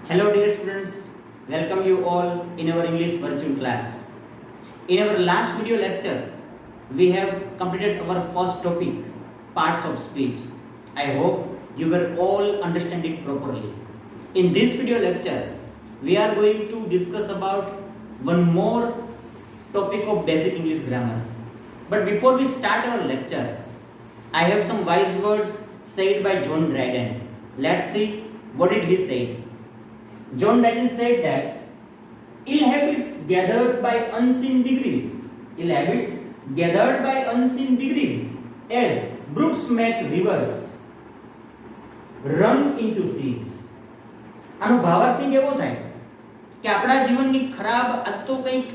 Hello dear students, welcome you all in our English virtual class. In our last video lecture, we have completed our first topic, parts of speech. I hope you will all understand it properly. In this video lecture, we are going to discuss about one more topic of basic English grammar. But before we start our lecture, I have some wise words said by John Dryden. Let's see what did he say. John Dryden said that ill habits gathered by unseen degrees, as brooks make rivers run into seas. આનો ભાવાર્થ કેવો થાય કે આપણા જીવનની ખરાબ આદતો કંઈક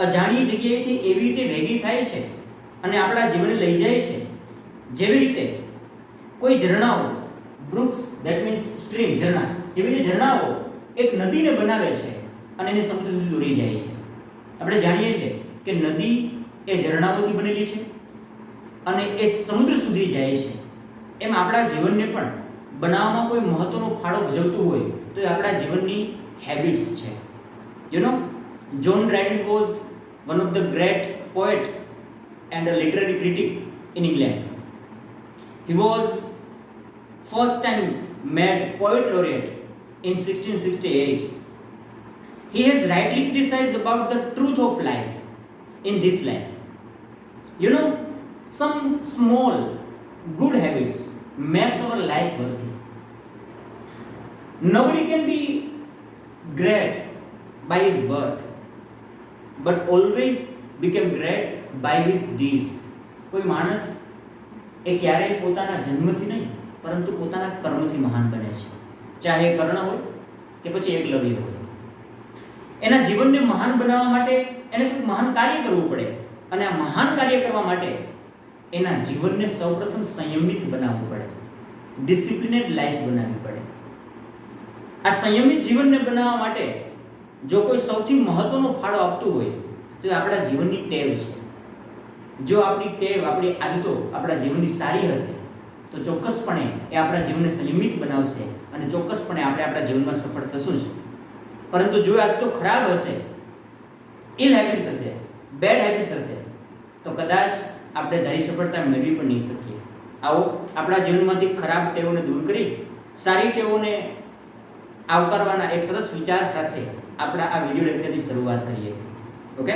અજાણી જગ્યાએથી એવી રીતે ભેગી થાય છે અને આપણા જીવનને લઈ જાય છે. જેવી રીતે કોઈ ઝરણાઓ, બ્રુક્સ ધેટ મીન્સ સ્ટ્રીમ, ઝરણા, જેવી રીતે ઝરણાઓ એક નદીને બનાવે છે અને એને સમુદ્ર સુધી દોરી જાય છે. આપણે જાણીએ છીએ કે નદી એ ઝરણાઓથી બનેલી છે અને એ સમુદ્ર સુધી જાય છે. એમ આપણા જીવનને પણ બનાવવામાં કોઈ મહત્વનો ફાળો ભજવતું હોય તો એ આપણા જીવનની હેબિટ્સ છે. You know, John Dryden was one of the great poet and a literary critic in England. He was first time made poet laureate in 1668. He has rightly criticized about the truth of life in this land. You know, some small good habits makes our life worthy. Nobody can be great by his birth, but always become great by his deeds. કોઈ માણસ એ ક્યારેય પોતાના જન્મથી નહીં પરંતુ પોતાના કર્મથી મહાન બને છે. ચાહે કર્ણ હોય કે પછી એકલવ્ય હોય. એના જીવનને મહાન બનાવવા માટે એને કોઈ મહાન કાર્ય કરવું પડે અને આ મહાન કાર્ય કરવા માટે એના જીવનને સૌપ્રથમ સંયમિત બનાવવું પડે, ડિસિપ્લિનેડ લાઈફ બનાવવી પડે. આ સંયમિત જીવનને બનાવવા માટે જો કોઈ સૌથી મહત્વનો ફાળો આપતું હોય તો એ આપણા જીવનની ટેવ છે. જો આપણી ટેવ, આપણી આદતો આપણા જીવનની સારી હશે તો ચોક્કસપણે એ આપણા જીવનને સંયમિત બનાવશે અને ચોક્કસપણે આપણે આપણા જીવનમાં સફળ થશું જ. પરંતુ જો આદતો ખરાબ હશે, ઇલ હેબિટ્સ હશે, બેડ હેબિટ્સ હશે તો કદાચ આપણે ધારી સફળતા મેળવી પણ નહીં શકીએ. આવો આપણા જીવનમાંથી ખરાબ ટેવોને દૂર કરી સારી ટેવોને આવકારવાના એક સરસ વિચાર સાથે આપણા આ વિડિયો લેક્ચરની શરૂઆત કરીએ. Okay,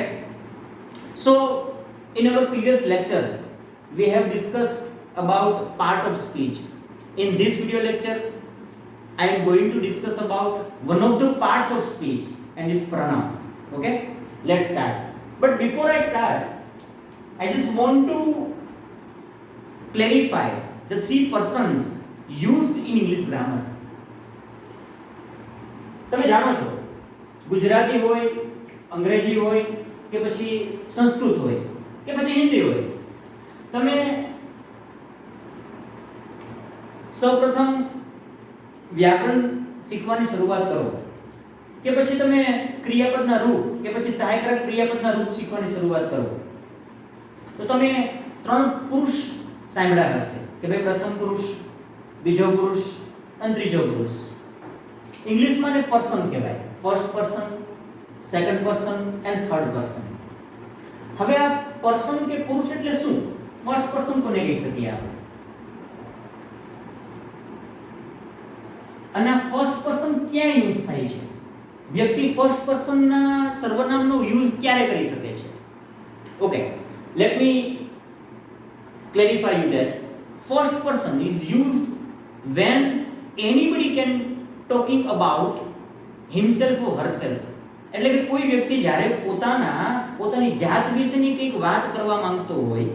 so in our previous lecture we have discussed about part of speech. In this video lecture I am going to discuss about one of the parts of speech and is pronoun. Okay, let's start. But before I start, I just want to clarify the three persons used in English grammar. તમે જાણો છો ગુજરાતી હોય, અંગ્રેજી હોય કે પછી સંસ્કૃત હોય કે પછી હિન્દી હોય, તમે સૌપ્રથમ વ્યાકરણ શીખવાની શરૂઆત કરો કે પછી તમે ક્રિયાપદના રૂપ કે પછી સહાયકારક ક્રિયાપદના રૂપ શીખવાની શરૂઆત કરો તો તમે ત્રણ પુરુષ સાંભળ્યા હશે કે ભાઈ પ્રથમ પુરુષ, બીજો પુરુષ અને ત્રીજો પુરુષ. ઇંગ્લિશમાં ને પર્સન કહેવાય, first person, second person and third person. હવે આ પર્સન કે પુરુષ એટલે શું? ફર્સ્ટ પર્સન કોને કહી શકીએ આપણે? અને આ ફર્સ્ટ પર્સન ક્યાં યુઝ થાય છે? વ્યક્તિ ફર્સ્ટ પર્સનના સર્વનામનો યુઝ ક્યારે કરી શકે છે? Okay, let me clarify you that first person is used when anybody can talking about himself or herself. એટલે કે કોઈ વ્યક્તિ જ્યારે પોતાની જાત વિશેની કંઈક વાત કરવા માંગતો હોય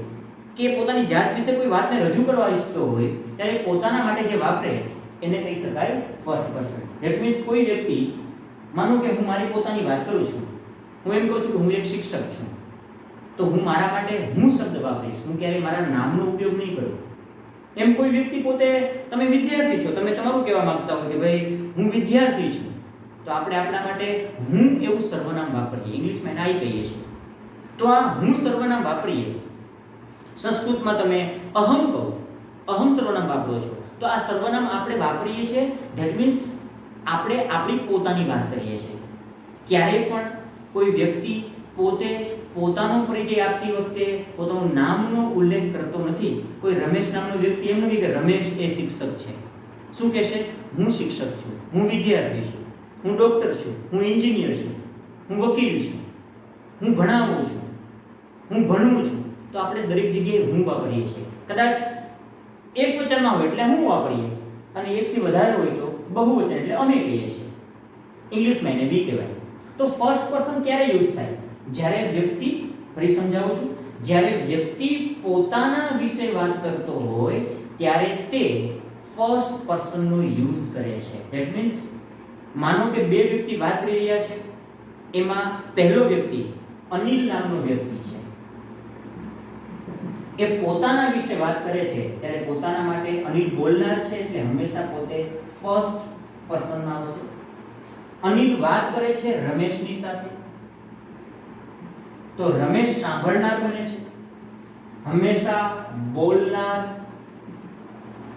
કે પોતાની જાત વિશે કોઈ વાતને રજૂ કરવા ઈચ્છતો હોય ત્યારે પોતાના માટે જે વાપરે એને કહી શકાય ફર્સ્ટ પર્સન. ધેટ મીન્સ કોઈ વ્યક્તિ, માનો કે હું મારી પોતાની વાત કરું છું, હું એમ કહું છું કે હું એક શિક્ષક છું, તો હું મારા માટે હું શબ્દ વાપરીશ, હું ક્યારેય મારા નામનો ઉપયોગ નહીં કરું. એમ કોઈ વ્યક્તિ પોતે, તમે વિદ્યાર્થી છો, તમે તમારું કહેવા માંગતા હોય કે ભાઈ હું વિદ્યાર્થી છું, તો આપણે આપણા માટે હું એવું સર્વનામ વાપરીએ. ઇંગ્લિશમાં એને આઈ કહીએ છીએ. તો આ હું સર્વનામ વાપરીએ. સંસ્કૃતમાં તમે અહમ કહો, અહમ સર્વનામ વાપરો છો, તો આ સર્વનામ આપણે વાપરીએ છીએ. ધેટ મીન્સ આપણે આપણી પોતાની વાત કરીએ છીએ. ક્યારેય પણ કોઈ વ્યક્તિ પોતે પોતાનો પરિચય આપતી વખતે પોતાનું નામનો ઉલ્લેખ કરતો નથી. કોઈ રમેશ નામનો વ્યક્તિ એમ નથી કે રમેશ એ શિક્ષક છે. શું કહેશે? હું શિક્ષક છું, હું વિદ્યાર્થી છું, હું ડોક્ટર છું, હું એન્જિનિયર છું, હું વકીલ છું, હું ભણાવું છું, હું ભણું છું. તો આપણે દરેક જગ્યાએ હું વાપરીએ છીએ. કદાચ એક વચનમાં હોય એટલે હું વાપરીએ, અને એકથી વધારે હોય તો બહુવચન એટલે અમે કહીએ છીએ. ઇંગ્લિશમાં એને વી કહેવાય. તો ફર્સ્ટ પર્સન ક્યારે યુઝ થાય? જ્યારે વ્યક્તિ, ફરી સમજાવું છું, જ્યારે વ્યક્તિ પોતાના વિશે વાત કરતો હોય ત્યારે તે ફર્સ્ટ પર્સનનો યુઝ કરે છે. ધેટ મીન્સ માનો કે બે વ્યક્તિ વાત કરી રહ્યા છે, એમાં પહેલો વ્યક્તિ અનિલ નામનો વ્યક્તિ છે, એ પોતાના વિશે વાત કરે છે ત્યારે પોતાના માટે અનિલ બોલનાર છે એટલે હંમેશા પોતે ફર્સ્ટ પર્સનમાં આવશે. અનિલ વાત કરે છે રમેશની સાથે તો રમેશ સાંભળનાર બને છે. હંમેશા બોલનાર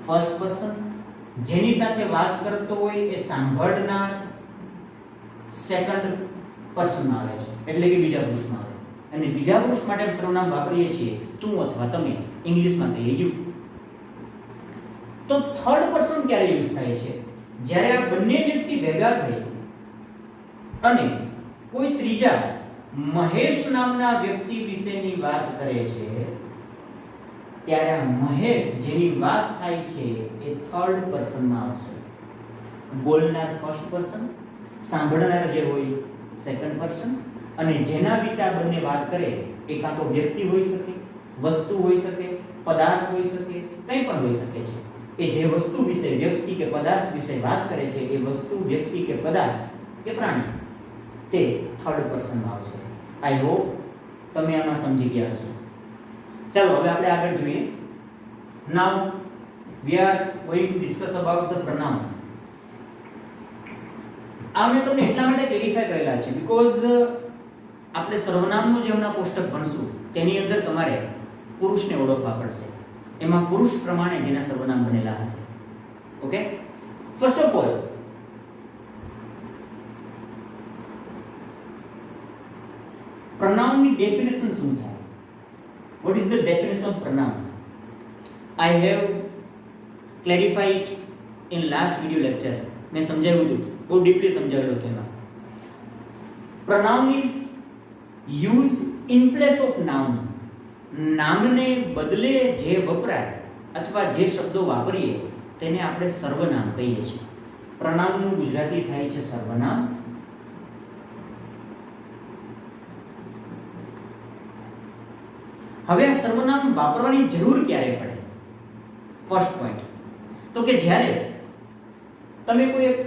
ફર્સ્ટ પર્સન, જેની સાથે વાત કરતો હોય એ સાંભળનાર સેકન્ડ પર્સનમાં આવે છે, એટલે કે બીજા પુરુષમાં આવે. અને બીજા પુરુષ માટે સર્વનામ વાપરીએ છીએ તું અથવા તમે, ઇંગ્લિશમાં કહીએ યુ. તો થર્ડ પર્સન ક્યારે યુઝ થાય છે? જ્યારે આ બંને વ્યક્તિ ભેગા થઈ અને કોઈ ત્રીજા મહેશ નામના વ્યક્તિ વિશેની વાત કરે છે ત્યારે આ મહેશ જેની વાત થાય છે એ થર્ડ પર્સનમાં આવશે. બોલનાર ફર્સ્ટ પર્સન, સાંભળનાર જે હોય સેકન્ડ પર્સન, અને જેના વિશે આ બંને વાત કરે એ કાં તો વ્યક્તિ હોઈ શકે, વસ્તુ હોઈ શકે, પદાર્થ હોઈ શકે, કંઈ પણ હોઈ શકે છે. એ જે વસ્તુ વિશે, વ્યક્તિ કે પદાર્થ વિશે વાત કરે છે એ વસ્તુ, વ્યક્તિ કે પદાર્થ કે પ્રાણી તે થર્ડ પર્સનમાં આવશે. આઈ હોપ તમે આમાં સમજી ગયા હશો. ચાલો હવે આપણે આગળ જોઈએ. Now we are going to discuss about the pronoun. આ મેં તમને એટલા માટે ક્લેરિફાય કરેલા છે બીકોઝ આપણે સર્વનામનું જે હમણાં કોષ્ટક ભણશું તેની અંદર તમારે પુરુષને ઓળખવા પડશે. એમાં પુરુષ પ્રમાણે જેના સર્વનામ બનેલા હશે. Okay, first of all pronoun ની ડેફિનેશન શું થાય? What is the definition of pronoun? I have clarified in last video lecture. મેં સમજાવ્યું હતું, બહુ ડીપલી સમજાવેલું હતું એમાં. pronoun is used in place of noun. નામને બદલે જે વપરાય અથવા જે શબ્દો વાપરીએ તેને આપણે સર્વનામ કહીએ છીએ. pronoun નું ગુજરાતી થાય છે સર્વનામ. હવે આ સર્વનામ વાપરવાની જરૂર ક્યારે પડે? ફર્સ્ટ પોઈન્ટ તો કે જ્યારે તમે કોઈ એક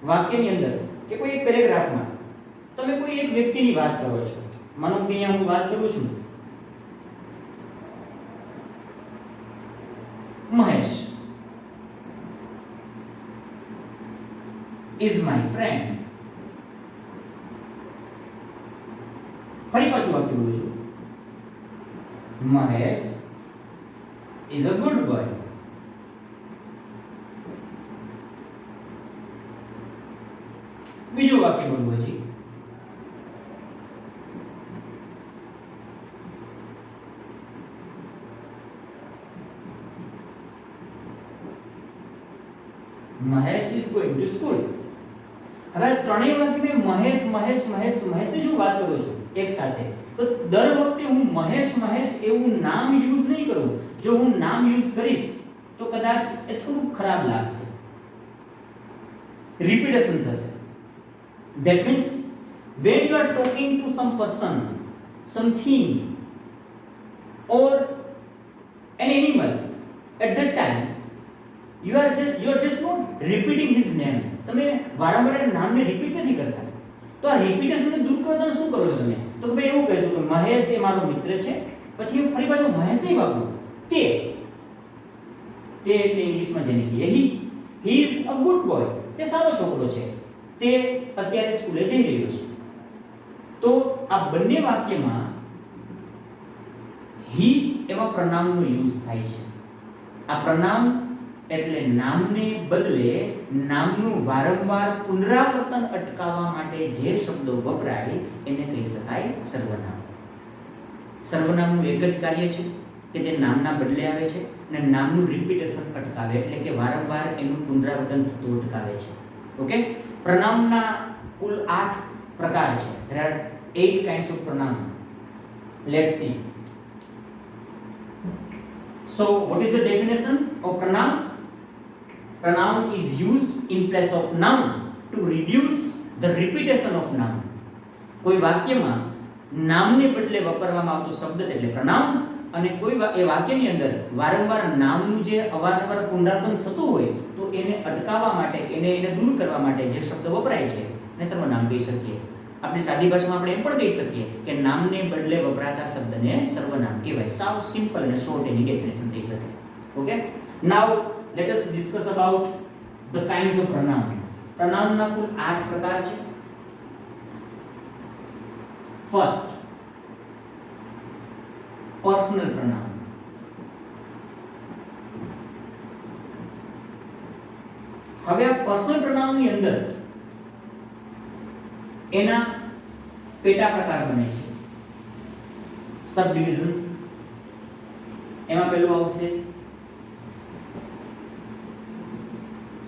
વાક્યની અંદર કે કોઈ એક પેરેગ્રાફમાં તમે કોઈ એક વ્યક્તિની વાત કરો છો. માનો કે અહીંયા હું વાત કરું છું મહેશ is my friend. ફરી પાછું વાક્ય બોલું છું, Mahesh is a good boy. બીજું વાક્ય બોલવું છે, Mahesh is going to school. હવે ત્રણેય વાક્ય મેં મહેશ મહેશ મહેશ મહેશ ની શું વાત કરું છું એક સાથે, તો દર વખતે હું મહેશ મહેશ એવું નામ યુઝ નહીં કરું. જો હું નામ યુઝ કરીશ તો કદાચ એ થોડું ખરાબ લાગશે, રિપીટેશન થશે. That means when you are talking to some person, something or an animal, at that time you are just not repeating his name. તમે વારંવાર નામને રિપીટ નથી કરતા. તો આ રિપીટેશનને દૂર કરવા તમે શું કરો છો? તમે તો કે ભાઈ એવું કહેશો કે મહેશ એ મારો મિત્ર છે, પછી ફરી પાછું મહેશ નહીં વાપરું, તે એટલે ઇંગ્લિશમાં જેને કહીએ he is a good boy. તે સારો છોકરો છે, તે અત્યારે સ્કૂલે જઈ રહ્યો છે. તો આ બંને વાક્યમાં he એવા પ્રનાઉનનો યુઝ થાય છે. આ પ્રનાઉન એટલે નામને બદલે નામનું વારંવાર પુનરાવર્તન અટકાવવા માટે જે શબ્દો વપરાય એને કહી શકાય સર્વનામ. સર્વનામનું એક જ કાર્ય છે કે તે નામના બદલે આવે છે અને નામનું રિપીટેશન અટકાવે, એટલે કે વારંવાર એનું પુનરાવર્તન થતું અટકાવે છે. ઓકે, પ્રનામના કુલ 8 પ્રકાર છે. there are 8 kinds of pronoun. Let's see. So what is the definition of pronoun? Pronoun is used in place of noun to reduce the repetition of noun. કોઈ વાક્યમાં નામને બદલે વાપરવામાં આવતો શબ્દ એટલે pronoun, અને કોઈ એ વાક્યની અંદર વારંવાર નામનું જે અવારનવાર પુનરાવર્તન થતું હોય તો એને અટકાવવા માટે, એને દૂર કરવા માટે જે શબ્દ વપરાય છે એને સર્વનામ કહી શકીએ. આપણી સાદી ભાષામાં આપણે એમ પણ કહી શકીએ કે નામને બદલે વપરાતા શબ્દને સર્વનામ કહેવાય. સાવ સિમ્પલ અને શોર્ટ એની ડેફિનેશન થઈ શકે. Okay, now let us discuss about the kinds of pronoun. pronounના કુલ 8 પ્રકાર છે. First, personal pronoun. હવે આ પર્સનલ pronoun ની અંદર એના પેટા પ્રકાર બને છે, સબ ડિવિઝન. એમાં પહેલું આવશે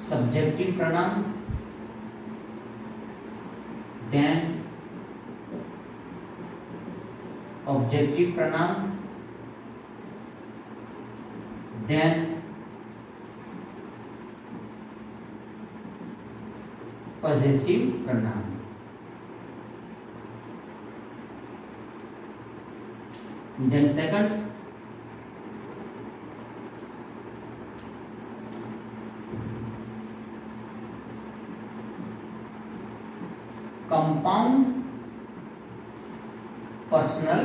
subjective pronoun, then objective pronoun, then possessive pronoun. Then second, compound personal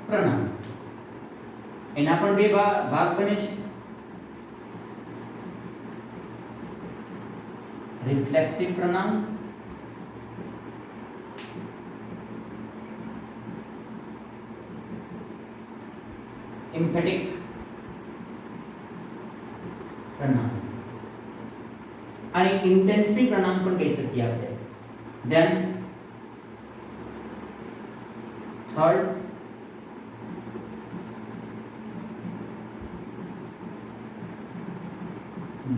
pronoun. એના પણ બે ભાગ બને છે, reflexive pronoun, emphatic pronoun અને intensive pronoun પણ કહી શકીએ આપણે. then third,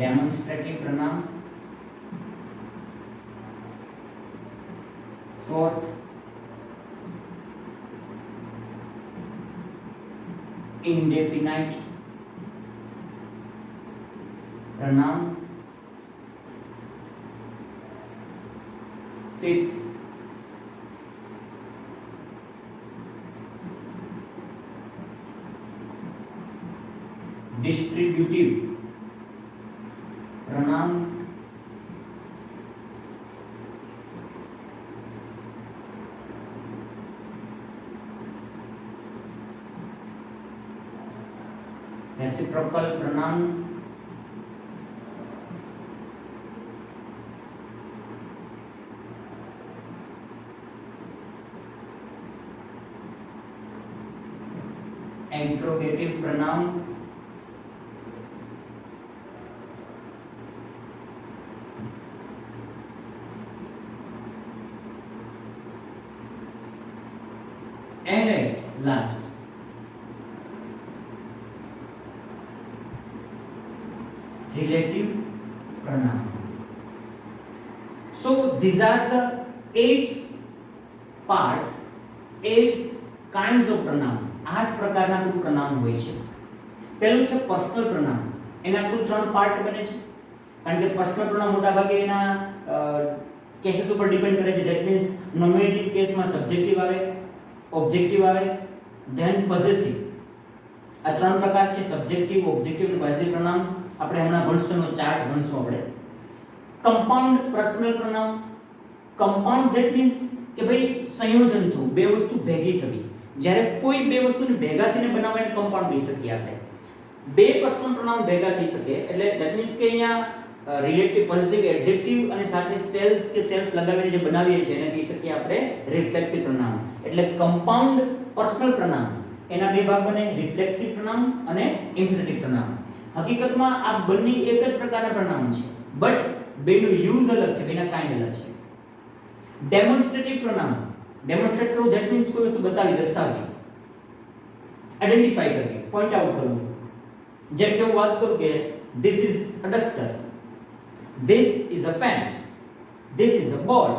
demonstrative pronoun. fourth, indefinite pronoun. fifth, distributive pronoun. Reciprocal pronoun. Interrogative pronoun. And at last, relative pronoun. So these are the 8 kinds of pronoun. 8 પ્રકારના કુલ pronoun હોય છે. પહેલું છે પર્સનલ pronoun. એના કુલ 3 પાર્ટ બને છે, કારણ કે પર્સનલ pronoun મોટા ભાગે એના કેસીસ ઉપર ડિપેન્ડ કરે છે. ધેટ મીન્સ નોમિનેટિવ કેસમાં સબ્જેક્ટિવ આવે, ઓબ્જેક્ટિવ આવે, ધેન પોસેસિવ. આ 3 પ્રકાર છે, સબ્જેક્ટિવ, ઓબ્જેક્ટિવ અને પોસેસિવ pronoun. આપણે હમણાં ભણશું ચાર્ટ ભણશું આપણે. Compound personal pronoun. Compound that means કે ભાઈ સંયોજન થવું, બે વસ્તુ ભેગી થવી. જ્યારે કોઈ બે વસ્તુને ભેગા થઈને બનાવવાને કમ્પાઉન્ડ કહી શકીએ આપણે. બે પર્સનલ pronoun ભેગા થઈ શકે એટલે ધેટ મીન્સ કે અહીંયા રિલેટિવ, પોસેસિવ, એડજેક્ટિવ અને સાથે સેલ્સ કે સેલ્ફ લગાવીને જે બનાવીએ છીએ એને કહી શકીએ આપણે રિફ્લેક્સિવ pronoun. એટલે કમ્પાઉન્ડ પર્સનલ pronoun એના બે ભાગ બને, રિફ્લેક્સિવ પ્રનાઉન અને ઇમ્પેરેટિવ પ્રનાઉન. હકીકતમાં આ બંને એક જ પ્રકારના પ્રનાઉન છે, બટ બેનું યુઝ અલગ છે, બેના કાઇન્ડ અલગ છે. ડેમોન્સ્ટ્રેટિવ પ્રનાઉન, ડેમોન્સ્ટ્રેટ કરવું ધેટ મીન્સ કોઈ વસ્તુ બતાવી, દર્શાવવી, આઈડેન્ટિફાઈ કરવી, પોઈન્ટ આઉટ કરવું. જેમ કે હું વાત કરું કે this is a duster, this is a pen, this is a ball.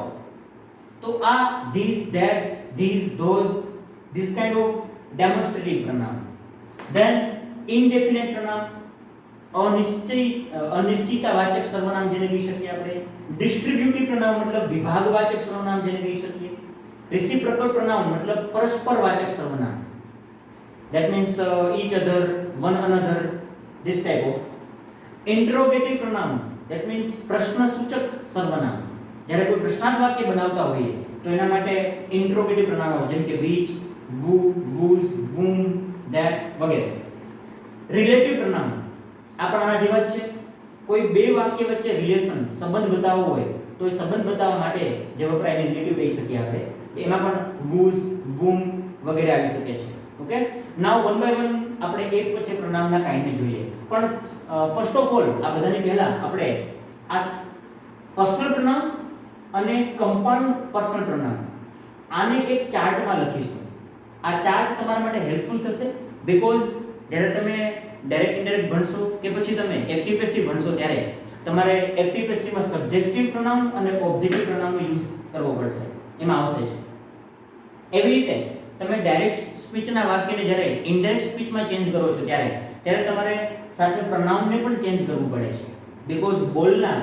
તો આ these, that, these, those, this kind of demonstrative pronoun. Then indefinite pronoun, અનિશ્ચિતવાચક સર્વનામ જેને કહી શકીએ આપણે. ડિસ્ટ્રીબ્યુટિવ પ્રનાઉન મતલબ વિભાગવાચક સર્વનામ જેને કહી શકીએ. રેસિપ્રોકલ પ્રનાઉન મતલબ પરસ્પરવાચક સર્વનામ. That means each other, one another, this type of. Interrogative pronoun, that means પ્રશ્નસૂચક સર્વનામ. જ્યારે કોઈ પ્રશ્નાર્થ વાક્ય બનાવતા હોઈએ તો એના માટે ઇન્ટ્રોગેટિવ પ્રનાઉન આવે, જેમ કે which, who, whose, whom, that વગેરે. રિલેટિવ પ્રનાઉન આ પણ આના જેવા જ છે. કોઈ બે વાક્ય વચ્ચે રિલેશન, સંબંધ બતાવવો હોય તો એ સંબંધ બતાવવા માટે જે વપરાય એને રિલેટિવ કહી શકીએ આપણે. એમાં પણ whose, whom વગેરે આવી શકે છે. Okay, now one by one આપણે એક પછી પ્રનાઉનના કાઇન્ડને જોઈએ. પણ ફર્સ્ટ ઓફ ઓલ આ બધાની પહેલા આપણે આ પર્સનલ પ્રનાઉન અને કમ્પાઉન્ડ પર્સનલ પ્રનાઉન આને એક ચાર્ટમાં લખીશું. આ ચાર્ટ તમારા માટે હેલ્પફુલ થશે, બીકોઝ જ્યારે તમે ડાયરેક્ટ ઇનડાયરેક્ટ ભણશો કે પછી તમે એક્ટિવ પેસિવ ભણશો ત્યારે તમારે એક્ટિવ પેસિવમાં સબ્જેક્ટિવ પ્રનાઉન અને ઓબ્જેક્ટિવ પ્રનાઉનનો યુઝ કરવો પડશે, એમાં આવશે જ. એવી રીતે તમે ડાયરેક્ટ સ્પીચના વાક્યને જ્યારે ઇનડાયરેક્ટ સ્પીચમાં ચેન્જ કરો છો ત્યારે તમારે સાથે પ્રનાઉનને પણ ચેન્જ કરવું પડે છે, બીકોઝ બોલના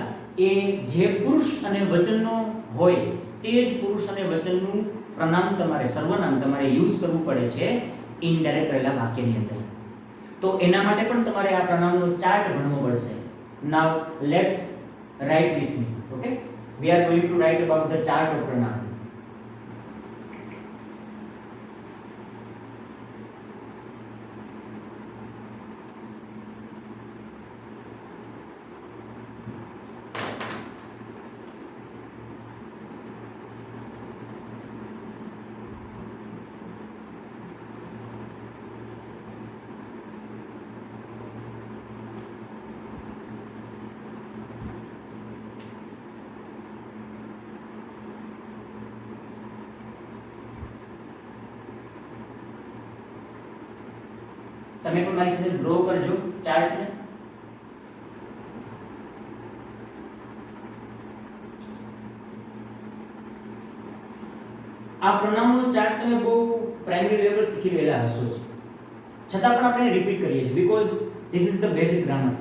એ જે પુરુષ અને વચનનો હોય તે જ પુરુષ અને વચનનું પ્રનામ તમારે, સર્વનામ તમારે યુઝ કરવું પડે છે ઇનડાયરેક્ટ રહેલા વાક્યની અંદર. તો એના માટે પણ તમારે આ પ્રનામનો ચાર્ટ ભણવો પડશે. Now let's write with me. Okay, we are going to write about the chart of pronoun. તમે પણ મારી સાથે ડ્રો કરજો ચાર્ટને. આ પ્રનામનો ચાર્ટ તમે બહુ પ્રાઇમરી લેવલ શીખી રહેલા હશો જ, છતાં પણ આપણે રિપીટ કરીએ છીએ because this is the basic grammar.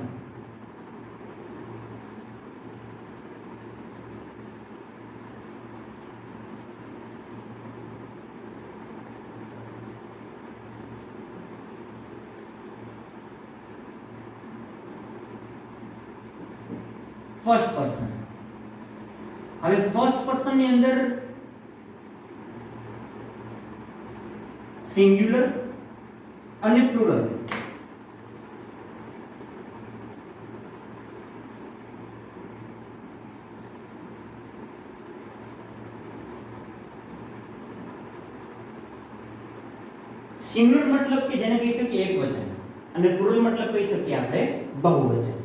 First person. હવે ફર્સ્ટ પર્સનની અંદર સિંગ્યુલર અને પ્લુરલ. સિંગ્યુલર મતલબ કે જેને કહી શકીએ એક વચન અને પ્લુરલ મતલબ કહી શકીએ આપણે બહુવચન.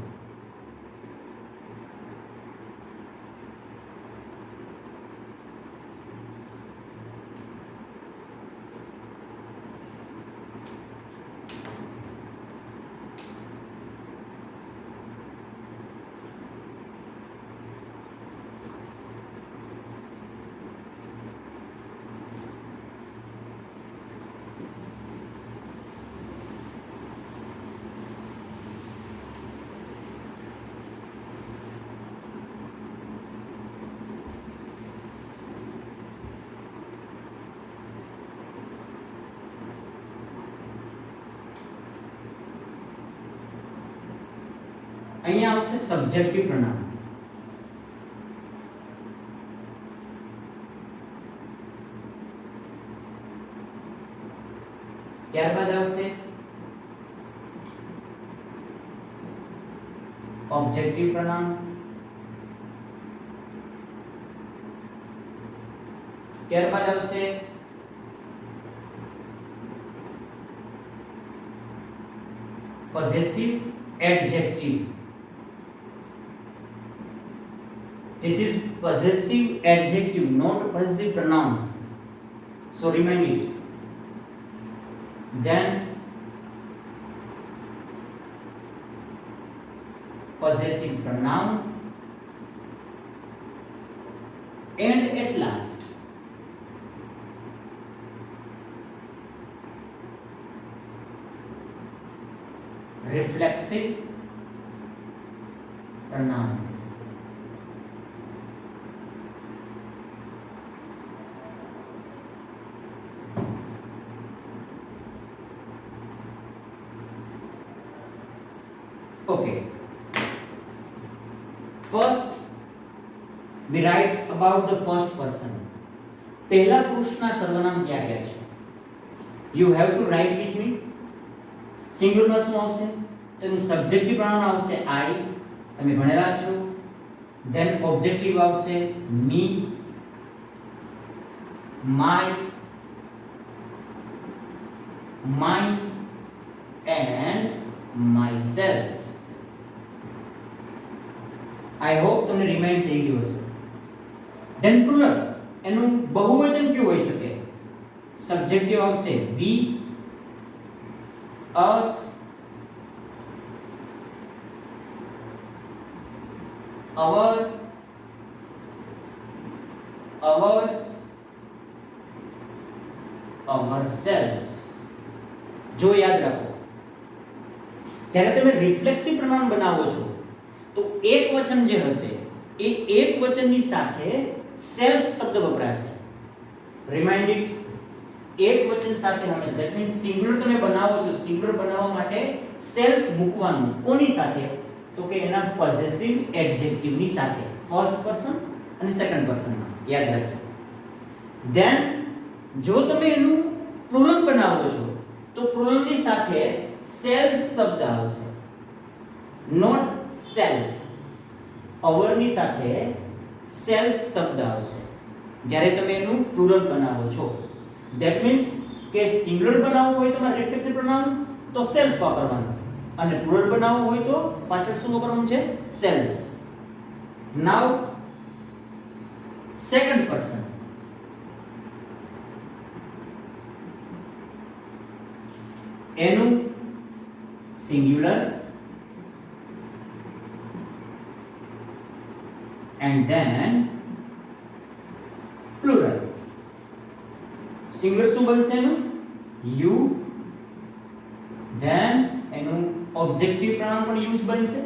અહીંયા આવશે સબ્જેક્ટિવ પ્રનામ. ત્યારબાદ આવશે ઓબ્જેક્ટિવ પ્રનામ. ત્યારબાદ આવશે possessive adjective. This is possessive adjective, not possessive pronoun. So remind it. Then possessive pronoun, and at last reflexive pronoun. Okay. First, we write about the first person. पहला पुरुषना सर्वनाम क्या क्या છે? You have to write with me. Singular શું આવશે? તેનું subjective pronoun આવશે I, તમે ભણેલા છો. Then ઓબ્જેક્ટિવ આવશે me, my, mine and myself. I hope તમને રિમાઇન્ડ થઈ ગયું હશે. Then plural, એનું બહુવચન કયું હોઈ શકે? સબ્જેક્ટિવ આવશે we, us, our, ours, ourselves. જો યાદ રાખો, જ્યારે તમે રિફ્લેક્સિવ પ્રનાઉન બનાવો છો તો એક વચન જે હશે એ એક વચનની સાથે સેલ્ફ શબ્દ વપરાશે. રિમાઇન્ડ ઇટ, એક વચન સાથે હંમેશા, ધેટ મીન્સ સિંગ્યુલર તમે બનાવો છો, સિંગ્યુલર બનાવવા માટે સેલ્ફ મૂકવાનું કોની સાથે? તો કે એના પોઝેસિવ એડજેક્ટિવની સાથે, ફર્સ્ટ પર્સન અને સેકન્ડ પર્સનમાં. યાદ રાખજો. ધેન જો તમે એનું પ્લુરલ બનાવો છો તો પ્લુરલની સાથે સેલ્ફ શબ્દ આવશે, નોટ સેલ્ફ. અવરની સાથે સેલ્ફ શબ્દ આવશે જ્યારે તમે એનું પ્લુરલ બનાવો છો. ધેટ મીન્સ કે સિંગ્યુલર બનાવવું હોય તો રિફ્લેક્સિવ પ્રોનાઉન તો સેલ્ફ વાપરવાનું, અને પ્લુરલ બનાવવું હોય તો પાછળ શું વાપરવાનું છે? સેલ્ફ. નાઉ સેકન્ડ પર્સન. એનું singular and then plural. Singular શું બનશે એનું? you. then એનું ઓબ્જેક્ટિવ પ્રોનાઉન પણ યુઝ બનશે.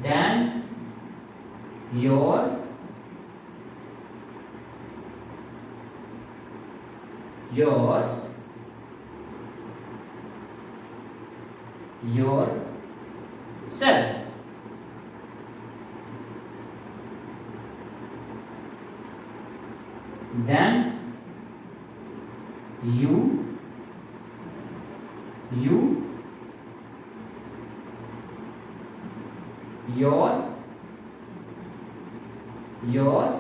then your, yours, yourself. then you, your, yours,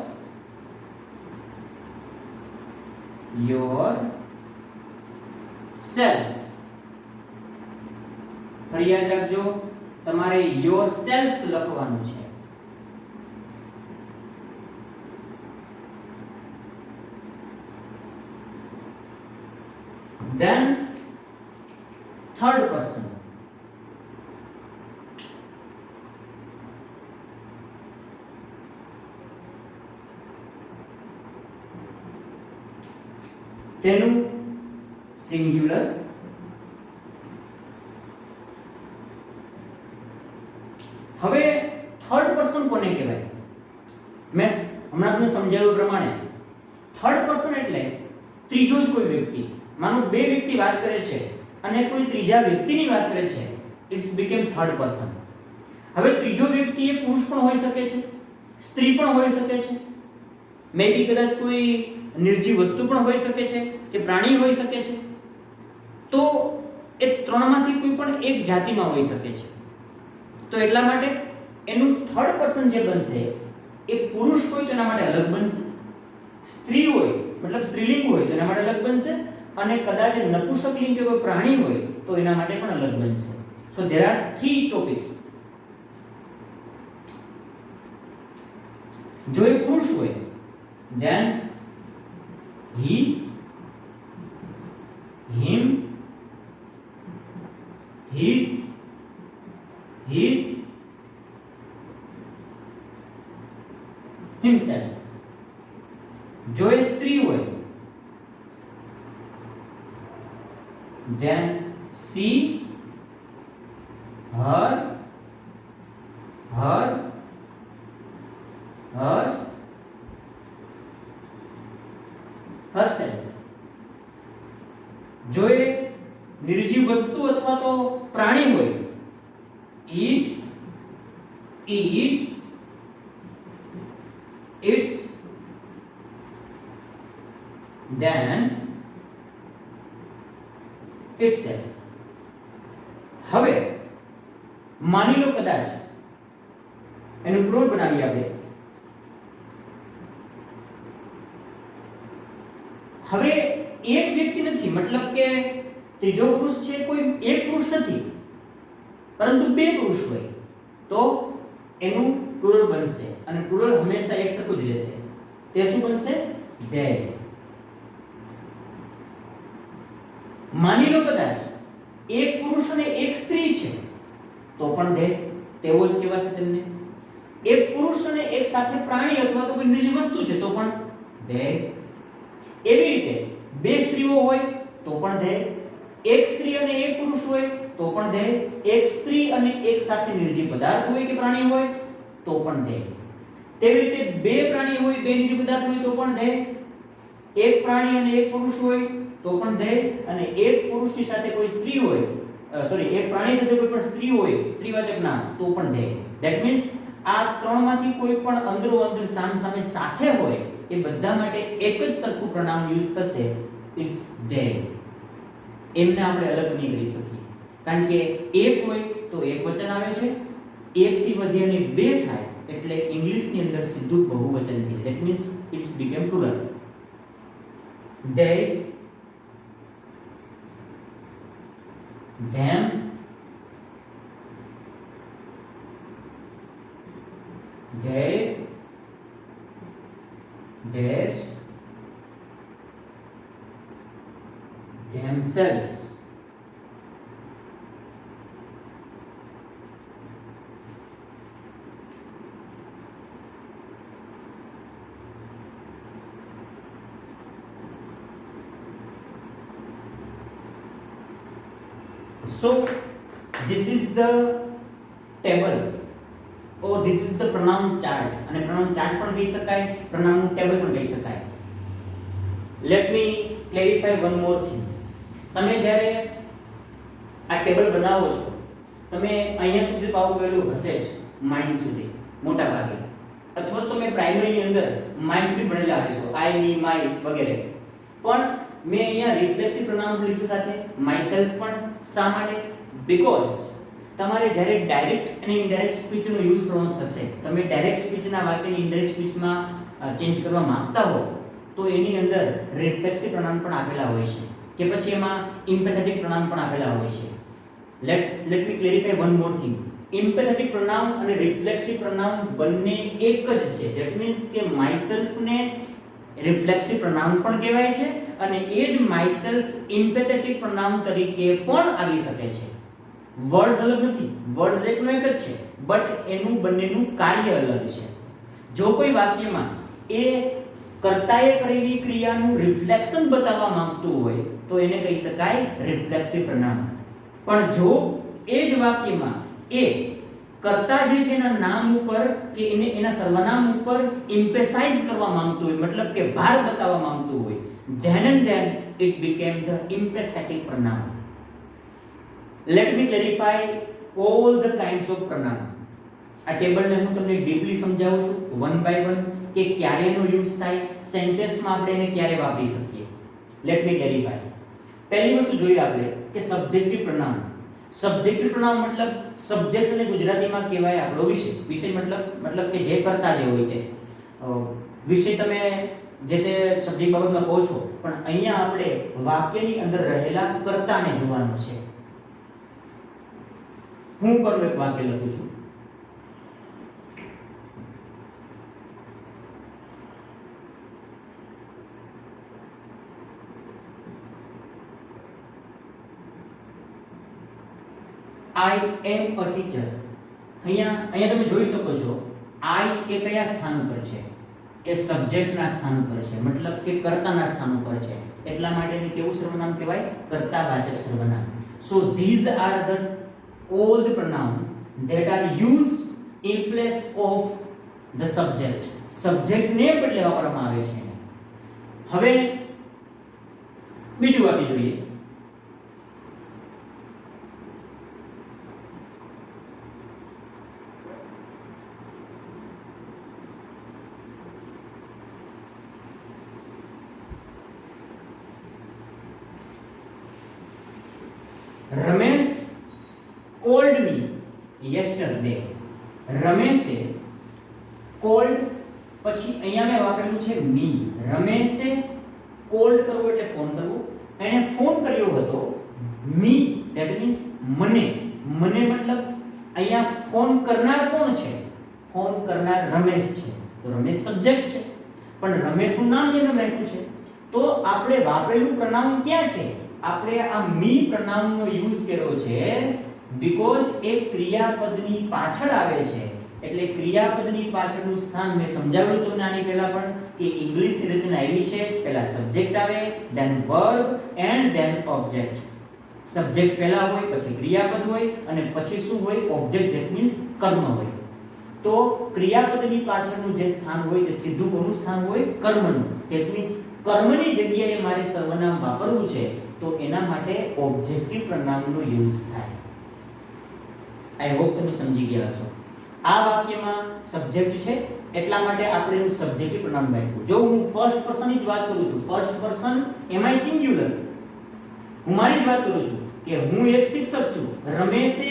yourselves. ફરી યાદ રાખજો, તમારે yourselves લખવાનું છે. then third person. તેનું સિંગ્યુલર હવે થર્ડ પર્સન કોને કહેવાય? મેં હમણાં તમને સમજાવ્યું પ્રમાણે થર્ડ પર્સન એટલે ત્રીજો જ કોઈ વ્યક્તિ. માનો બે વ્યક્તિ વાત કરે છે અને કોઈ ત્રીજા વ્યક્તિની વાત કરે છે, ઇટ્સ બીકેમ થર્ડ પર્સન. હવે ત્રીજો વ્યક્તિ એ પુરુષ પણ હોઈ શકે છે, સ્ત્રી પણ હોઈ શકે છે, મે બી કદાચ કોઈ નિર્જીવ વસ્તુ પણ હોઈ શકે છે કે પ્રાણી હોઈ શકે છે. તો એ ત્રણમાંથી કોઈ પણ એક જાતિમાં હોઈ શકે છે. તો એટલા માટે એનું થર્ડ પર્સન જે બનશે એ પુરુષ હોય તો એના માટે અલગ બનશે, સ્ત્રી હોય મતલબ સ્ત્રીલિંગ હોય તો એના માટે અલગ બનશે, અને કદાચ નપુંસકલિંગ કે કોઈ પ્રાણી હોય તો તો એના માટે પણ અલગ બનશે. સો ધેર આર 3 ટોપિક્સ. જો એ પુરુષ હોય then he, him, his, himself. જો એ સ્ત્રી હોય then she, her, hers, herself. જો એ નિર્જીવ વસ્તુ અથવા તો પ્રાણી હોય it, its, then itself. હવે માની લો કદાચ એનું પ્રૂફ બનાવીએ આપણે. હવે એક વ્યક્તિ નથી, મતલબ કે ત્રીજો પુરુષ છે કોઈ એક પુરુષ નથી, પરંતુ બે પુરુષ હોય તો એનું પ્લુરલ બનશે અને પ્લુરલ હંમેશા એક સરખું જ રહેશે. તે શું બનશે? they. માની લો કદાચ એક પુરુષ અને એક સ્ત્રી છે તો પણ they તેવો જ કહેવાશે તેમને. એક પુરુષ અને એક સાથે પ્રાણી અથવા તો કોઈ નિર્જીવ વસ્તુ છે તો પણ they. એવી રીતે બે સ્ત્રીઓ હોય તો પણ they. એક સ્ત્રી અને એક પુરુષ હોય તો પણ they. એક સ્ત્રી અને એક સાથે નિર્જીવ પદાર્થ હોય કે પ્રાણી હોય તો પણ they. તેવી રીતે બે પ્રાણી હોય બે નિર્જીવ પદાર્થ હોય તો પણ they. એક પ્રાણી અને એક પુરુષ હોય તો પણ they. અને એક પુરુષની સાથે કોઈ સ્ત્રી હોય એક પ્રાણી સાથે કોઈ પણ સ્ત્રી હોય સ્ત્રીવાચક નામ તો પણ they. ધેટ મીન્સ આ ત્રણમાંથી કોઈ પણ અંદરો અંદર સામે સાથે હોય એ બધા માટે એક જ સરખું પ્રનામ યુઝ થશે, ઇટ્સ they. એમને આપણે અલગ નહીં કરી શકીએ કારણ કે એક હોય તો એક વચન આવે છે, એકથી વધી અને બે થાય એટલે ઇંગ્લિશની અંદર સીધું બહુવચન થઈ જાય. That means it's become plural. they, them, they, theirs, themselves. So this is the table or this is the pronoun chart. અને pronoun chart પણ કહી શકાય, pronoun table પણ કહી શકાય. Let me clarify one more thing. તમે જ્યારે આ ટેબલ બનાવો છો તમે અહીંયા સુધી પાવ કરેલું હશે જ માઇન્ડ સુધી મોટા ભાગે, અથવા તો તમે પ્રાઇમરીની અંદર માઇન્ડ સુધી ભણેલા હશો આઈ, મી, માય વગેરે. પણ મેં અહીંયા રિફ્લેક્સિવ પ્રોનાઉન લીધું સાથે માયસેલ્ફ પણ. શા માટે? બીકોઝ તમારે જ્યારે ડાયરેક્ટ અને ઇનડાયરેક્ટ સ્પીચનો યુઝ કરવાનો થશે, તમે ડાયરેક્ટ સ્પીચના વાક્યને ઇનડાયરેક્ટ સ્પીચમાં ચેન્જ કરવા માંગતા હો તો એની અંદર રિફ્લેક્સિવ પ્રોનાઉન પણ આપેલા હોય છે કે પછી એમાં ઇમ્પેથેટિક પ્રોનાઉન પણ આપેલા હોય છે. Let me clarify one more thing. Emphatic pronoun અને રિફ્લેક્સિવ પ્રોનાઉન બંને એક જ છે. ધેટ મીન્સ કે માયસેલ્ફ ને રિફ્લેક્સિવ પ્રોનાઉન પણ કહેવાય છે અને એ જ માયસેલ્ફ ઇમ્પેથેટિક પ્રોનાઉન તરીકે પણ આવી શકે છે. વર્ડ્સ અલગ નથી, વર્ડ્સ એકનો એક જ છે બટ એનું બંનેનું કાર્ય અલગ છે. જો કોઈ વાક્યમાં એ કર્તાએ કરેલી ક્રિયાનું રિફ્લેક્શન બતાવવા માંગતું હોય તો એને કહી શકાય રિફ્લેક્સિવ પ્રોનાઉન. પણ જો એ જ વાક્યમાં એ કર્તા જે છે એના નામ ઉપર કે એના સર્વનામ ઉપર એમ્ફેસાઇઝ કરવા માંગતું હોય, મતલબ કે ભાર બતાવવા માંગતું હોય, then and then it became the empathetic pronoun. Let me clarify all the kinds of pronoun. આ ટેબલને હું તમને ડીપલી સમજાવું છું વન બાય વન કે ક્યારે એનો યુઝ થાય, સેન્ટેન્સમાં આપણે એને ક્યારે વાપરી શકીએ. Late me clarify. પહેલી વસ્તુ જોઈએ આપણે કે સબ્જેક્ટિવ પ્રોનાઉન. સબ્જેક્ટિવ પ્રોનાઉન મતલબ સબ્જેક્ટને ગુજરાતીમાં કહેવાય આપણો વિષય. વિષય મતલબ કે જે કરતા જે હોય તે વિષય તમે જે તે સબ્જેક્ટ બાબતમાં કહો છો, પણ અહીંયા આપણે વાક્યની અંદર રહેલા કર્તાને જોવાનું છે. હું પરનું એક વાક્ય લખું છું. I am a teacher. અહીંયા તમે જોઈ શકો છો I એ કયા સ્થાન ઉપર છે? એ સબ્જેક્ટના સ્થાન ઉપર છે, મતલબ કે કર્તાના સ્થાન ઉપર છે. એટલા માટે એને કેવું સર્વનામ કહેવાય? કર્તાવાચક સર્વનામ. So these are all the pronoun that are used in place of the subject. Subject ને બદલે વાપરવામાં આવે છે. હવે બીજું વાક્ય જોઈએ. Ramesh called me yesterday. રમેશે called પછી અહીંયા મેં વાપરેલું છે me. રમેશે કોલ્ડ કરવો એટલે ફોન કરવો. એને ફોન કર્યો હતો me, that means મને. મને મતલબ અહીંયા ફોન કરનાર કોણ છે? ફોન કરનાર રમેશ છે. તો રમેશ સબ્જેક્ટ છે, પણ રમેશનું નામ એનું રાખ્યું છે. તો આપણે વાપરેલું પ્રનાઉન ક્યાં છે? આપણે આ મી પ્રનાઉનનો યુઝ કર્યો છે બીકોઝ એ ક્રિયાપદની પાછળ આવે છે. એટલે ક્રિયાપદની પાછળનું સ્થાન મેં સમજાવ્યું તમને આની પહેલા પણ કે ઇંગ્લિશની રચના એવી છે, પહેલા સબ્જેક્ટ આવે, then verb and then object. Subject પહેલા હોય, પછી ક્રિયાપદ હોય અને પછી શું હોય? ઓબ્જેક્ટ, ધેટ મીન્સ કર્મ હોય. તો ક્રિયાપદની પાછળનું જે સ્થાન હોય તે સીધું કોનું સ્થાન હોય? કર્મનું. ધેટ મીન્સ કર્મની જગ્યાએ મારે સર્વનામ વાપરવું છે તો એના માટે ઓબ્જેક્ટિવ પ્રનાઉનનો યુઝ થાય. આઈ હોપ તમે સમજી ગયા હશો. આ વાક્યમાં સબ્જેક્ટ છે એટલા માટે આપણે એનું સબ્જેક્ટિવ પ્રનાઉન વાપર્યું. જો હું ફર્સ્ટ પર્સનની જ વાત કરું છું, ફર્સ્ટ પર્સન એમ આઈ સિંગ્યુલર, હું મારી જ વાત કરું છું કે હું એક શિક્ષક છું. રમેશે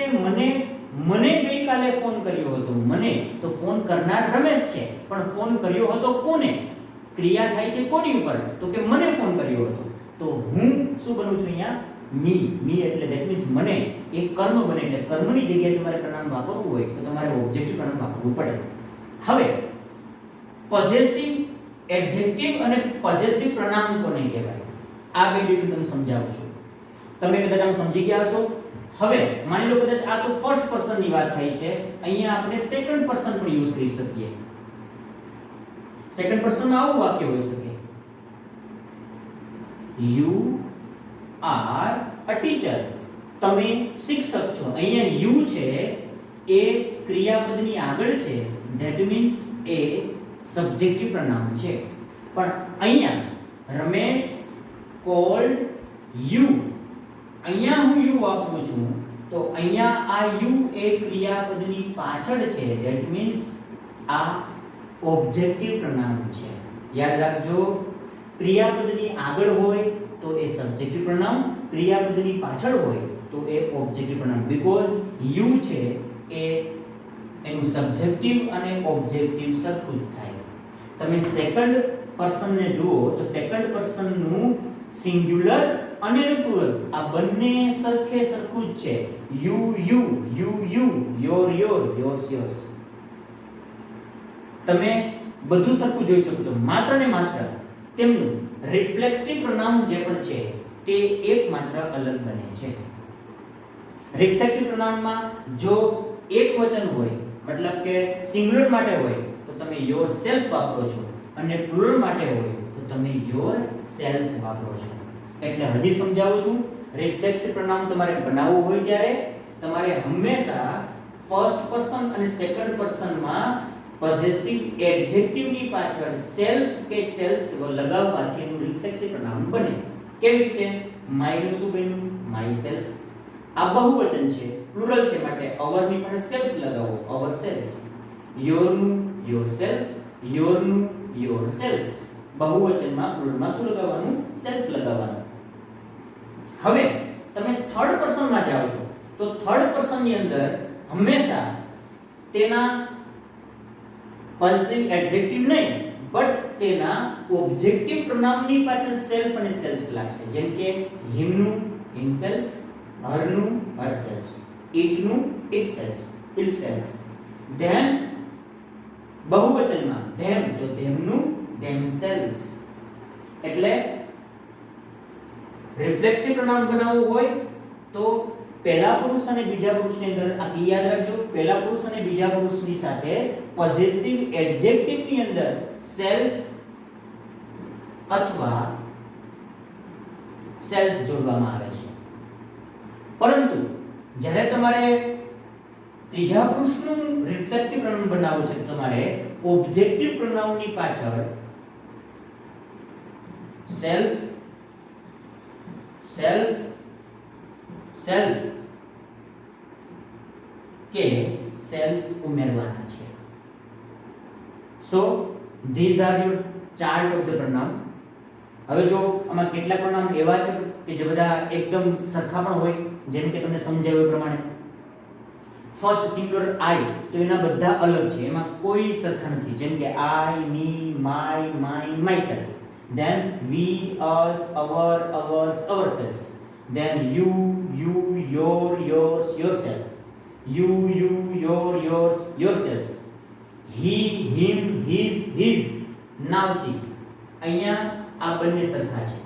મને ગઈકાલે ફોન કર્યો હતો. મને તો ફોન કરનાર રમેશ છે, પણ ફોન કર્યો હતો કોને? ક્રિયા થાય છે કોની ઉપર? તો કે મને ફોન કર્યો હતો. તો હું શું બનું છું અહીંયા? મી એટલે ધેટ મીન્સ મને. એક કર્મ બને એટલે કર્મની જગ્યાએ તમારે પ્રનામ વાપરવું હોય તો તમારે ઓબ્જેક્ટિવ પ્રનામ વાપરવું પડે. હવે પોઝેસિવ એડજેક્ટિવ અને પોઝેસિવ પ્રનામ કોને કહેવાય? આ બે ડિફરન્સ તમને સમજાવું છું. તમે કદાચ આમ સમજી ગયા હશો. હવે માની લો કદાચ આ તો ફર્સ્ટ પર્સનની વાત થઈ છે, અહીંયા આપણે સેકન્ડ પર્સન પણ યુઝ કરી શકીએ. સેકન્ડ પર્સનમાં આવું વાક્ય હોઈ શકે: You are a teacher. તમે શિક્ષક છો. અહીંયા you છે એ ક્રિયાપદની આગળ છે, that means એ સબ્જેક્ટિવ પ્રનામ છે. પણ અહીંયા રમેશ called you, અહીંયા હું you વાપરું છું તો અહીંયા આ you એ ક્રિયાપદની પાછળ છે, that means આ ઓબ્જેક્ટિવ પ્રનામ છે. યાદ રાખજો, ક્રિયાપદની આગળ હોય તો એ સબ્જેક્ટિવ પ્રનાઉન, ક્રિયાપદની પાછળ હોય તો એ ઓબ્જેક્ટિવ પ્રનાઉન. બીકોઝ યુ છે એ એનું સબ્જેક્ટિવ અને ઓબ્જેક્ટિવ સરખું જ થાય. તમે સેકન્ડ પર્સનને જુઓ તો સેકન્ડ પર્સનનું સિંગ્યુલર અને એનું પ્લુરલ આ બંને સરખું જ છે. You your yours. તમે બધું સરખું જોઈ શકો છો. માત્ર ને માત્ર તેમનું રિફ્લેક્સિવ પ્રનાઉન જે પણ છે તે એકમાત્ર અલગ બને છે. રિફ્લેક્સિવ પ્રનાઉનમાં જો એક વચન હોય, મતલબ કે સિંગ્યુલર માટે હોય તો તમે યોર સેલ્ફ વાપરો છો અને પ્લુરલ માટે હોય તો તમે યોર સેલ્સ વાપરો છો. એટલે હજી સમજાવું છું, રિફ્લેક્સિવ પ્રનાઉન તમારે બનાવવું હોય ત્યારે તમારે હંમેશા ફર્સ્ટ પર્સન અને સેકન્ડ પર્સનમાં પોઝેસિવ એડજેક્ટિવની પાછળ સેલ્ફ કે સેલ્સ લગાવવાથી એનું રિફ્લેક્સિવ પ્રનાઉન બને. કેવી રીતે? માય નું શું બન્યું? My self. આ બહુવચન છે, પ્લુરલ છે, માટે અવર ની પણ સેલ્ફ લગાવો, અવર સેલ્સ. યોર નું યોર સેલ્ફ, યોર નું યોર સેલ્સ. બહુવચનમાં પ્લુરલમાં શું લગાવવાનું? સેલ્ફ લગાવવાનું. હવે તમે થર્ડ પર્સનમાં જાઓ છો તો થર્ડ પર્સનની અંદર હંમેશા તેના પોઝેસિવ એડજેક્ટિવ નહીં બટ તેના ઓબ્જેક્ટિવ પ્રનાઉનની પાછળ સેલ્ફ અને સેલ્ફ લાગશે. જેમ કે હિમનું હિમસેલ્ફ, હરનું હરસેલ્ફ. it નું itself. then બહુવચનમાં them તો them નું themselves. એટલે રિફ્લેક્સિવ પ્રોનાઉન બનાવવું હોય તો પહેલા પુરુષ અને બીજા પુરુષની અંદર આ કી યાદ રાખજો. પહેલા પુરુષ અને બીજા પુરુષની સાથે પોઝેસિવ એડજેક્ટિવની અંદર સેલ્ફ અથવા સેલ્ફ જોડવામાં આવે છે. પરંતુ જ્યારે તમારે ત્રીજા પુરુષનું રિફ્લેક્સિવ પ્રોનાઉન બનાવવું છે તો તમારે ઓબ્જેક્ટિવ પ્રોનાઉનની પાછળ સેલ્ફ કે સેલ્સ ઉમેરવાના છે. સો these are your chart of the pronoun. હવે જો આમાં કેટલાક પ્રોનાઉન એવા છે કે જે બધા એકદમ સરખા પણ હોય, જેમ કે તમને સમજાવ્યું એ પ્રમાણે ફર્સ્ટ સિંગ્યુલર આઈ તો એના બધા અલગ છે, એમાં કોઈ સરખા નથી. જેમ કે I, me, my, mine, myself. then we, us, our, ours, ourselves. then you, yours, yourself. you, yours, yourselves. he, him, his. now see, અહીંયા આ બંને સરખા છે.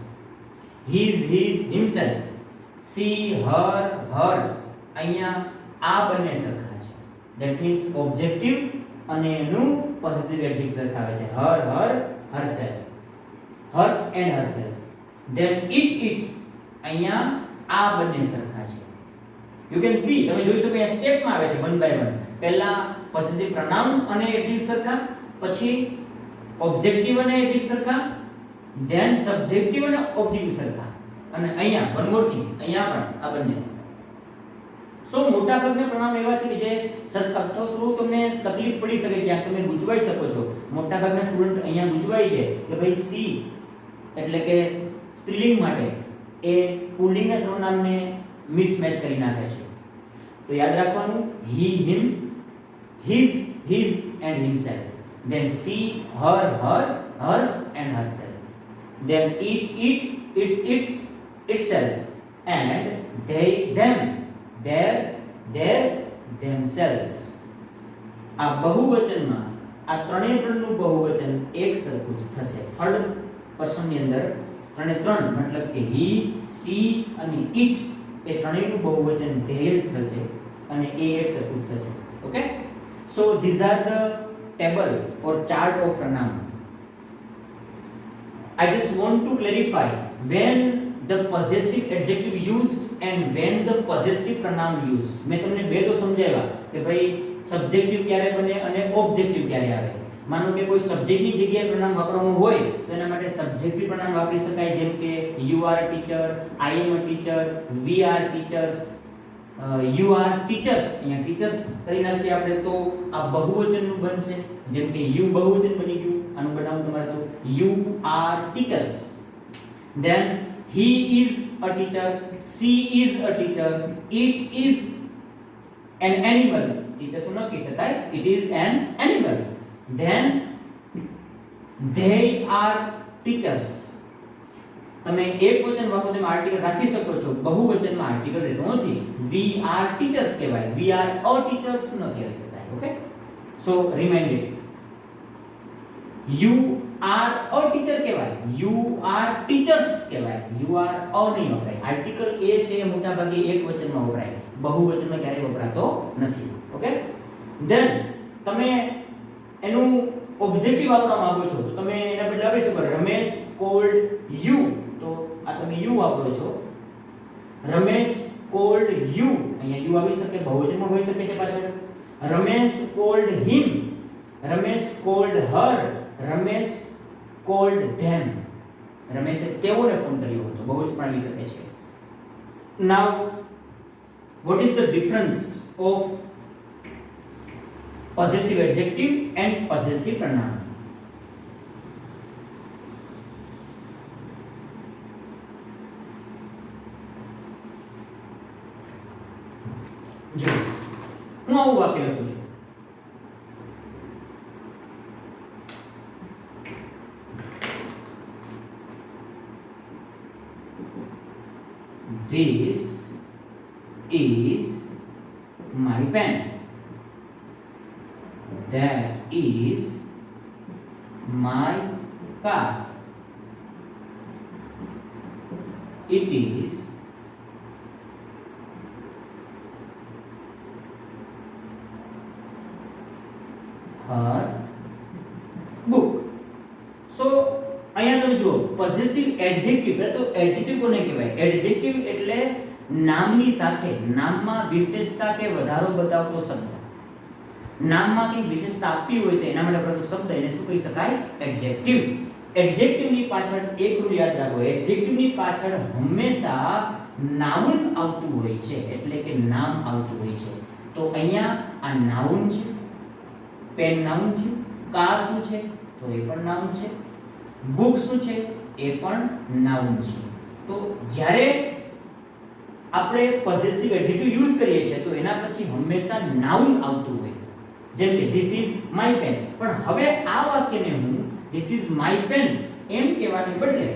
his, himself. she, her, અહીંયા આ બંને સરખા છે. that means objective અને એનું possessive adjective સરખાવે છે. her, herself. hers and herself. then it અહીંયા આ બંને સરખા છે. you can see, તમે જોઈ શકો અહીંયા સ્ટેપમાં આવે છે one by one. પહેલા possessive pronoun અને adjective સરખા, પછી objective અને adjective સરખા, then subjective અને objective સરખા, અને અહીંયા one more thing, અહીંયા પણ આ બંને. સો મોટા ભાગના પ્રોનાઉન એવા છે કે જે સરખા તો તમને તકલીફ પડી શકે, ક્યાંક તમે ગૂંચવાઈ શકો છો. મોટા ભાગના સ્ટુડન્ટ અહીંયા ગૂંચવાય છે કે ભાઈ સી એટલે કે સ્ત્રીલિંગ માટે એ પુલ્લિંગના સર્વનામને મિસમેચ કરી નાખે છે. તો યાદ રાખવાનું, he, him, his and himself. then she, her, hers and herself. then it, itself. and they, them, theirs, themselves. આ બહુવચનમાં આ ત્રણનું બહુવચન એક સરખું જ થશે. થર્ડ પર્સનની અંદર ત્રણે ત્રણ મતલબ કે he, she અને it એ ત્રણેયનું બહુવચન they જ થશે અને એ એક સરખું જ થશે. Okay, so these are the table or chart of pronoun. I just want to clarify when the possessive adjective used and when the possessive pronoun used. મેં તમને બે તો સમજાવ્યા કે ભાઈ સબ્જેક્ટિવ ક્યારે બને અને ઓબ્જેક્ટિવ ક્યારે આવે. માનો કે કોઈ સબ્જેક્ટની જગ્યાએ પ્રોનાઉન વાપરવાનું હોય તો એના માટે સબ્જેક્ટિવ પ્રોનાઉન વાપરી શકાય, જેમ કે you are a teacher, I am a teacher, we are teachers, you are teachers. અહીંયા ટીચર્સ કરી નાખીએ આપણે તો આ બહુવચનનું બનશે. જેમ કે you બહુવચન બની ગયું, આનું બનાવવું તમારે તો you are teachers. then he is a teacher, she is a teacher, it is an animal. teacher શું ન કહી શકાય, it is an animal. then they are teachers. તમે એક વચન વાપરો તેમાં આર્ટિકલ રાખી શકો છો, બહુવચનમાં આર્ટિકલ રહેતો નથી. we are teachers કહેવાય, we are a teachers ન કહેવાય શકાય. Okay, so remind it. you are a teacher કહેવાય, you are teachers કહેવાય, you are a નહીં વપરાય. આર્ટિકલ એ છે એ મોટા ભાગે એક વચનમાં વપરાય, બહુવચનમાં ક્યારેય વપરાતો નથી. ઓકે, then તમે એનું ઓબ્જેક્ટિવ વાપરવા માંગો છો તો તમે એના બદલે આપી શકો રમેશ કોલ્ડ યુ, તો આ તમે યુ વાપરો છો. રમેશ કોલ્ડ યુ, અહીંયા યુ આવી શકે, બહુવચનમાં હોઈ શકે છે પાછળ. રમેશ કોલ્ડ હિમ, રમેશ કોલ્ડ હર, રમેશ કોલ્ડ ધેમ. રમેશે તેઓને ફોન કર્યો હતો, બહુવચન પણ આવી શકે છે. નાઉ what is the difference of possessive adjective and possessive pronoun? જો હું આવું વાક્ય લખું છું, this is That is my car. It is her book. So અહીંયા તમે જુઓ પોસેસિવ એડજેક્ટિવ, એટલે તો એડજેક્ટિવ કોને કહેવાય? એડજેક્ટિવ એટલે નામની સાથે નામમાં વિશેષતા કે વધારો બતાવતો શબ્દ. નામમાં કંઈક વિશેષતા આપવી હોય તો એના માટે વપરાતો શબ્દ એને શું કહી શકાય? એડજેક્ટિવ. એડજેક્ટિવની પાછળ એક રૂલ યાદ રાખો, એડજેક્ટિવની પાછળ હંમેશા નાઉન આવતું હોય છે, એટલે કે નામ આવતું હોય છે. તો અહીંયા આ નાઉન છે, પેન નાઉન છે, કાર શું છે તો એ પણ નાઉન છે, બુક શું છે એ પણ નાઉન છે. તો જ્યારે આપણે પોસેસિવ એડજેક્ટિવ યુઝ કરીએ છીએ તો એના પછી હંમેશા નાઉન આવતું હોય. જેમ કે ધીસ ઇઝ માય પેન, પણ હવે આ વાક્યને હું ધીસ ઇઝ માય પેન એમ કહેવાને બદલે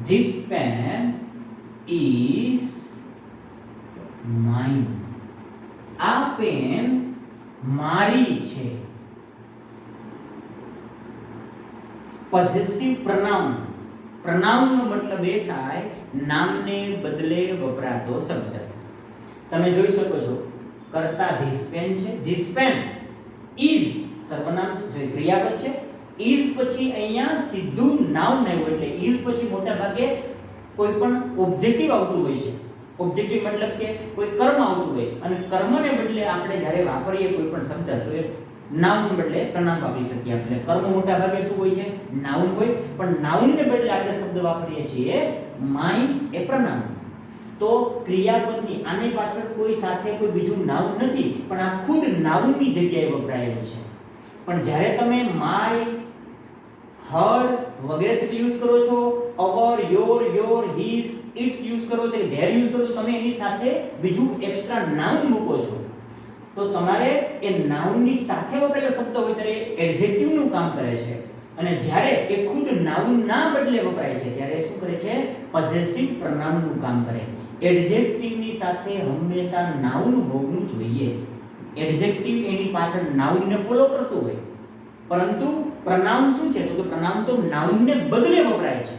this pen is mine. આ પેન મારી છે. પોસેસિવ પ્રનાઉન, પ્રનાઉનનો મતલબ એ થાય નામને બદલે વપરાતો શબ્દ. તમે જોઈ શકો છો કરતા ધીસ પેન છે, ધીસ પેન ઇઝ સર્વનામ છે, ક્રિયાપદ છે. ઇઝ પછી અહીંયા સીધું નાઉન આવ્યું, એટલે ઇઝ પછી મોટા ભાગે કોઈ પણ ઓબ્જેક્ટિવ આવતું હોય છે. ઓબ્જેક્ટિવ મતલબ કે કોઈ કર્મ આવતું હોય, અને કર્મને બદલે આપણે જ્યારે વાપરીએ કોઈ પણ શબ્દ તો એ નાઉન બદલે પ્રનામ વાપરી શકીએ. આપણે કર્મ મોટા ભાગે શું હોય છે? નાઉન હોય, પણ નાઉનને બદલે આપણે શબ્દ વાપરીએ છીએ માય એ પ્રનામ. તો ક્રિયાપદની આની પાછળ કોઈ સાથે કોઈ બીજું નાઉન નથી, પણ આ ખુદ નાઉનની જગ્યાએ વપરાયેલું છે. પણ જ્યારે તમે માય, હર વગેરે શબ્દ યુઝ કરો છો, અવર, યોર, હિઝ, ઇટ્સ યુઝ કરો છો, ધેર યુઝ કરો તો તમે એની સાથે બીજું એક્સ્ટ્રા નાઉન મૂકો છો. તો તમારે એ નાઉનની સાથે વપરાયેલો શબ્દ હોય ત્યારે એડજેક્ટિવનું કામ કરે છે, અને જ્યારે એ ખુદ નાઉન ના બદલે વપરાય છે ત્યારે શું કરે છે? પોસેસિવ પ્રનાઉનનું કામ કરે. એડજેક્ટિવની સાથે હંમેશા નાઉન હોવું જોઈએ. એડજેક્ટિવ એની પાછળ નાઉનને ફોલો કરતું હોય, પરંતુ પ્રનાઉન શું છે? તો કે પ્રનાઉન તો નાઉનને બદલે વપરાય છે.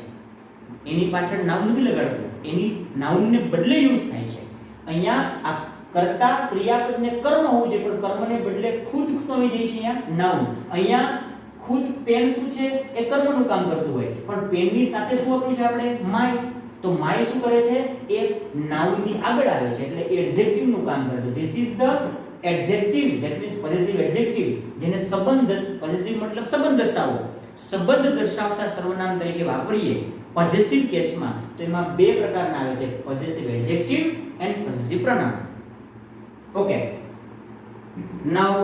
એની પાછળ નાઉન નથી લગાડતું, એની નાઉનને બદલે યુઝ થાય છે. અહીંયા આ કર્તા ક્રિયાપદને કર્મ હોવું જોઈએ, પણ કર્મને બદલે ખુદ શું આવી જાય છે? અહીંયા નાઉન. અહીંયા ખુદ પેન શું છે? એ કર્મનું કામ કરતું હોય, પણ પેનની સાથે શું વાપર્યું છે આપણે? માય. તો માય શું કરે છે? એ નાઉનની આગળ આવે છે, એટલે એડજેક્ટિવનું કામ કરે છે. This is the adjective, that means possessive adjective, જેને સંબંધ, પોસેસિવ મતલબ સંબંધ દર્શાવો, સંબંધ દર્શાવતા સર્વનામ તરીકે વાપરીએ પોસેસિવ કેસમાં, તો એમાં બે પ્રકારના આવે છે, પોસેસિવ એડજેક્ટિવ એન્ડ પોસેસિવ પ્રનાઉન. ઓકે, નાઉ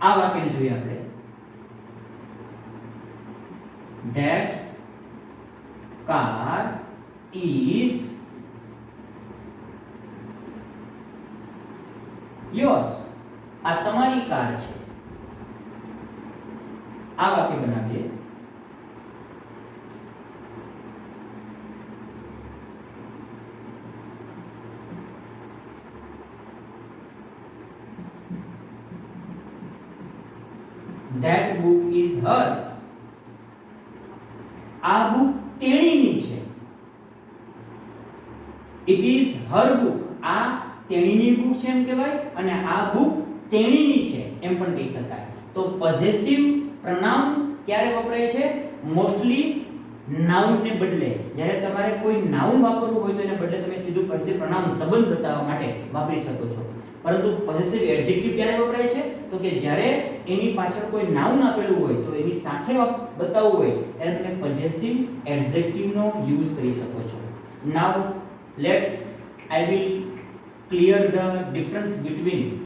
આ વાક્યને જોઈએ આપણે. That car is yours. આ તમારી કાર છે. આ વાક્ય બનાવીએ. That book is hers. આ બુક તેણીની છે. It is her book. આ તેણીની બુક છે એમ કહેવાય, અને આ બુક તેણીની છે એમ પણ કહી શકાય. તો પોસેસિવ પ્રનાઉન ક્યારે વપરાય છે? મોસ્ટલી નાઉનને બદલે. જ્યારે તમારે કોઈ નાઉન વાપરવું હોય તો એને બદલે તમે સીધું પોસેસિવ પ્રનાઉન સંબંધ બતાવવા માટે વાપરી શકો છો. પરંતુ પોસેસિવ એડજેક્ટિવ ક્યારે વપરાય છે? તો કે જ્યારે એની પાછળ કોઈ નાઉન આપેલું હોય તો એની સાથે બતાવવું હોય ત્યારે તમે પોસેસિવ એડજેક્ટિવનો યુઝ કરી શકો છો. નાઉ let's I will clear the difference between